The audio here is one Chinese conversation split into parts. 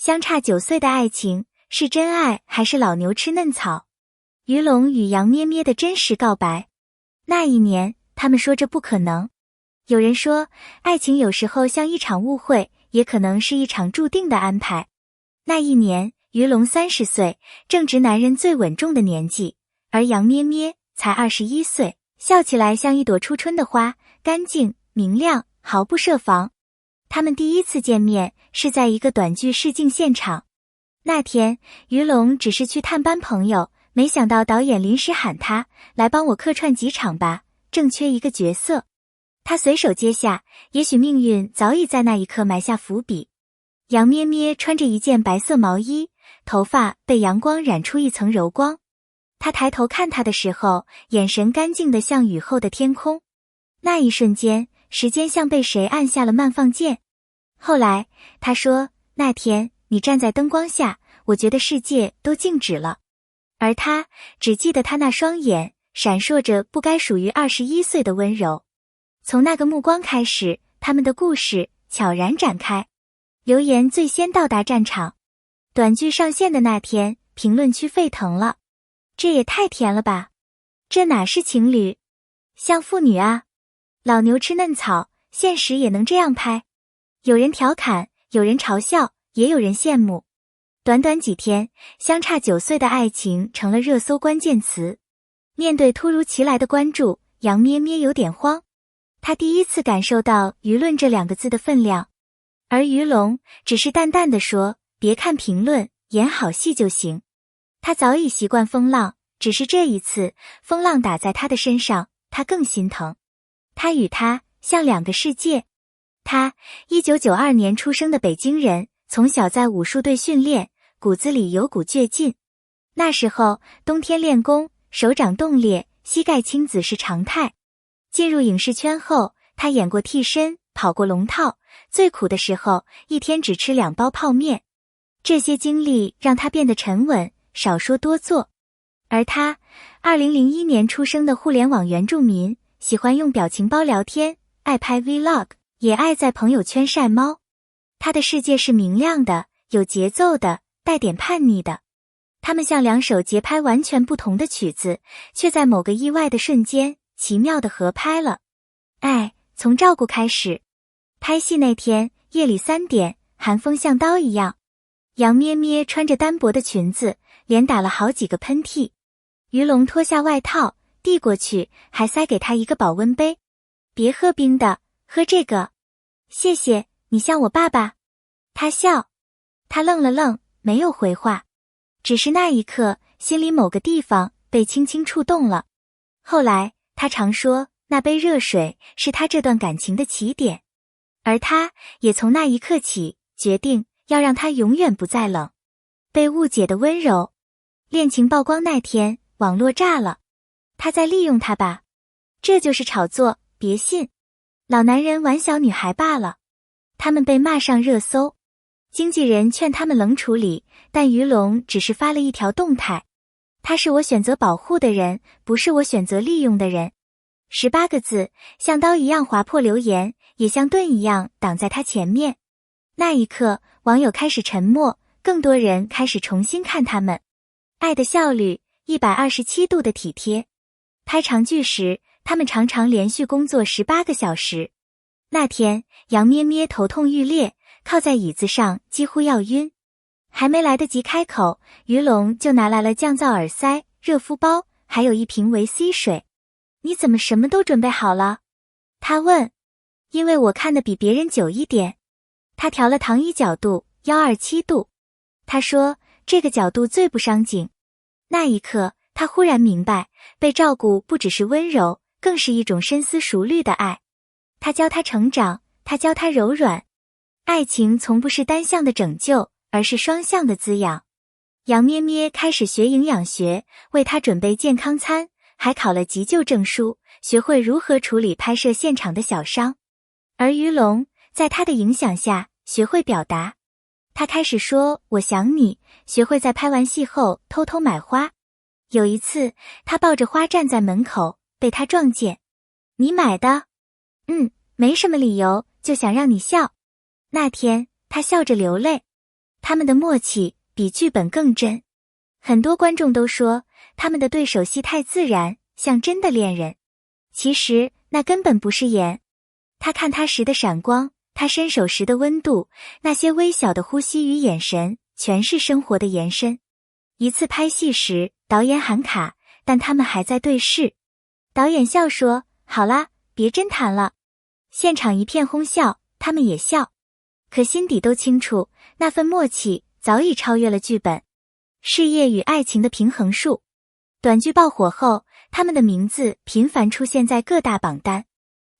相差9岁的爱情，是真爱还是老牛吃嫩草？于龙与杨咩咩的真实告白。那一年，他们说这不可能。有人说，爱情有时候像一场误会，也可能是一场注定的安排。那一年，于龙30岁，正值男人最稳重的年纪，而杨咩咩才21岁，笑起来像一朵初春的花，干净、明亮，毫不设防。他们第一次见面是在一个短剧试镜现场。那天，于龙只是去探班朋友，没想到导演临时喊他来帮我客串几场吧，正缺一个角色。他随手接下，也许命运早已在那一刻埋下伏笔。杨咩咩穿着一件白色毛衣，头发被阳光染出一层柔光。他抬头看他的时候，眼神干净得像雨后的天空。那一瞬间，时间像被谁按下了慢放键。后来，他说，那天你站在灯光下，我觉得世界都静止了。而他只记得他那双眼闪烁着不该属于21岁的温柔。从那个目光开始，他们的故事悄然展开。留言最先到达战场。短剧上线的那天，评论区沸腾了。这也太甜了吧！这哪是情侣，像父女啊！老牛吃嫩草，现实也能这样拍？有人调侃，有人嘲笑，也有人羡慕。短短几天，相差9岁的爱情成了热搜关键词。面对突如其来的关注，杨咩咩有点慌。他第一次感受到舆论这2个字的分量。而于龙只是淡淡地说，别看评论，演好戏就行。他早已习惯风浪，只是这一次，风浪打在他的身上，他更心疼。他与他像2个世界。他1992年出生的北京人，从小在武术队训练，骨子里有股倔劲。那时候冬天练功，手掌冻裂，膝盖青紫是常态。进入影视圈后，他演过替身，跑过龙套，最苦的时候一天只吃2包泡面。这些经历让他变得沉稳，少说多做。而他2001年出生的互联网原住民，喜欢用表情包聊天，爱拍 vlog， 也爱在朋友圈晒猫。他的世界是明亮的，有节奏的，带点叛逆的。他们像2首节拍完全不同的曲子，却在某个意外的瞬间奇妙地合拍了。爱从照顾开始。拍戏那天，夜里3点，寒风像刀一样。杨咩咩穿着单薄的裙子，连打了好几个喷嚏。于龙脱下外套，递过去，还塞给他一个保温杯。别喝冰的，喝这个。谢谢，你像我爸爸。他笑。他愣了愣，没有回话。只是那一刻，心里某个地方被轻轻触动了。后来，他常说，那杯热水是他这段感情的起点。而他也从那一刻起，决定要让他永远不再冷。被误解的温柔。恋情曝光那天，网络炸了。他在利用他吧？这就是炒作，别信。老男人玩小女孩罢了。他们被骂上热搜。经纪人劝他们冷处理，但于龙只是发了一条动态。他是我选择保护的人，不是我选择利用的人。18个字，像刀一样划破留言，也像盾一样挡在他前面。那一刻，网友开始沉默，更多人开始重新看他们。爱的效率，127度的体贴。拍长剧时，他们常常连续工作18个小时。那天，杨咩咩头痛欲裂，靠在椅子上几乎要晕。还没来得及开口，于龙就拿来了降噪耳塞、热敷包，还有一瓶维 C 水。你怎么什么都准备好了？他问。因为我看得比别人久一点。他调了躺椅角度，127度。他说，这个角度最不伤颈。那一刻，他忽然明白，被照顾不只是温柔，更是一种深思熟虑的爱。他教他成长，他教他柔软。爱情从不是单向的拯救，而是双向的滋养。杨咩咩开始学营养学，为他准备健康餐，还考了急救证书，学会如何处理拍摄现场的小伤。而于龙在他的影响下学会表达。他开始说我想你，学会在拍完戏后偷偷买花。有一次，他抱着花站在门口，被他撞见。你买的？没什么理由，就想让你笑。那天，他笑着流泪。他们的默契比剧本更真。很多观众都说他们的对手戏太自然，像真的恋人。其实那根本不是演。他看他时的闪光，他伸手时的温度，那些微小的呼吸与眼神，全是生活的延伸。一次拍戏时，导演喊卡，但他们还在对视。导演笑说：“好啦，别真谈了。”现场一片哄笑，他们也笑。可心底都清楚，那份默契早已超越了剧本。事业与爱情的平衡术。短剧爆火后，他们的名字频繁出现在各大榜单。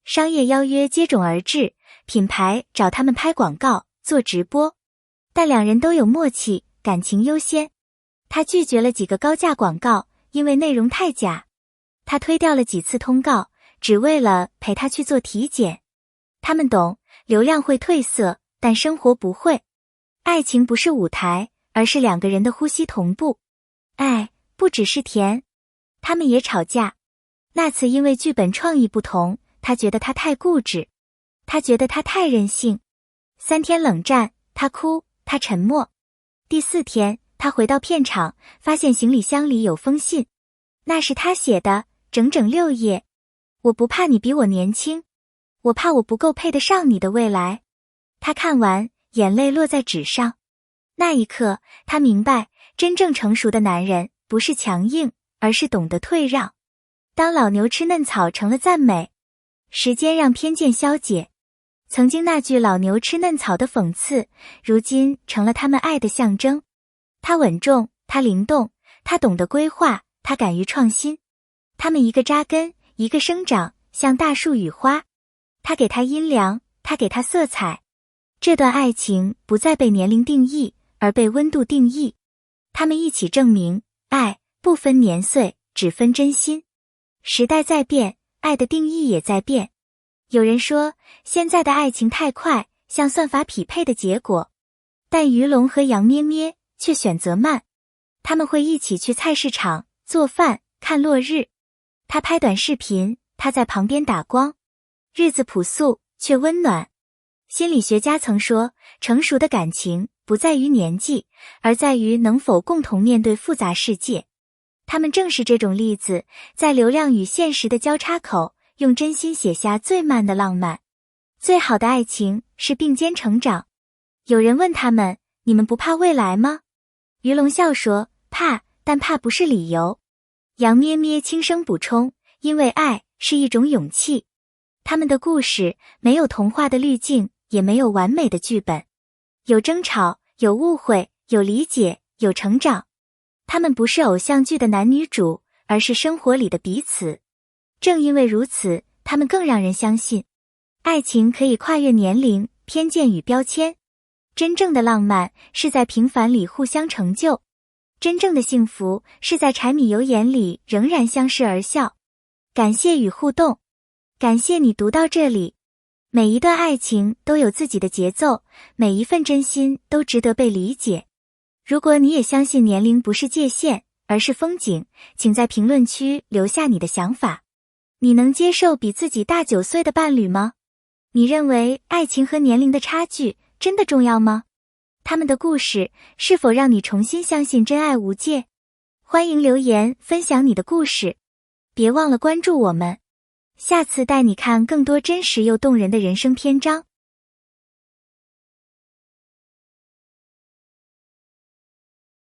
商业邀约接踵而至，品牌找他们拍广告、做直播。但两人都有默契，感情优先。他拒绝了几个高价广告，因为内容太假。他推掉了几次通告，只为了陪他去做体检。他们懂，流量会褪色，但生活不会。爱情不是舞台，而是两个人的呼吸同步。爱不只是甜。他们也吵架。那次因为剧本创意不同，他觉得他太固执，他觉得他太任性。3天冷战，他哭，他沉默。第4天，他回到片场，发现行李箱里有封信，那是他写的，整整6页。我不怕你比我年轻，我怕我不够配得上你的未来。他看完，眼泪落在纸上。那一刻，他明白，真正成熟的男人不是强硬，而是懂得退让。当老牛吃嫩草成了赞美，时间让偏见消解。曾经那句老牛吃嫩草的讽刺，如今成了他们爱的象征。他稳重，他灵动，他懂得规划，他敢于创新。他们一个扎根，一个生长，像大树与花。他给他阴凉，他给他色彩。这段爱情不再被年龄定义，而被温度定义。他们一起证明，爱不分年岁，只分真心。时代在变，爱的定义也在变。有人说，现在的爱情太快，像算法匹配的结果。但于龙和杨咩咩却选择慢。他们会一起去菜市场做饭，看落日。他拍短视频，他在旁边打光。日子朴素却温暖。心理学家曾说，成熟的感情不在于年纪，而在于能否共同面对复杂世界。他们正是这种例子，在流量与现实的交叉口，用真心写下最慢的浪漫。最好的爱情是并肩成长。有人问他们，你们不怕未来吗？于龙笑说，怕，但怕不是理由。杨咩咩轻声补充，因为爱是一种勇气。他们的故事没有童话的滤镜，也没有完美的剧本。有争吵，有误会，有理解，有成长。他们不是偶像剧的男女主，而是生活里的彼此。正因为如此，他们更让人相信，爱情可以跨越年龄、偏见与标签。真正的浪漫是在平凡里互相成就。真正的幸福是在柴米油盐里仍然相视而笑。感谢与互动。感谢你读到这里。每一段爱情都有自己的节奏，每一份真心都值得被理解。如果你也相信年龄不是界限，而是风景，请在评论区留下你的想法。你能接受比自己大9岁的伴侣吗？你认为爱情和年龄的差距真的重要吗？他们的故事是否让你重新相信真爱无界？欢迎留言分享你的故事。别忘了关注我们，下次带你看更多真实又动人的人生篇章。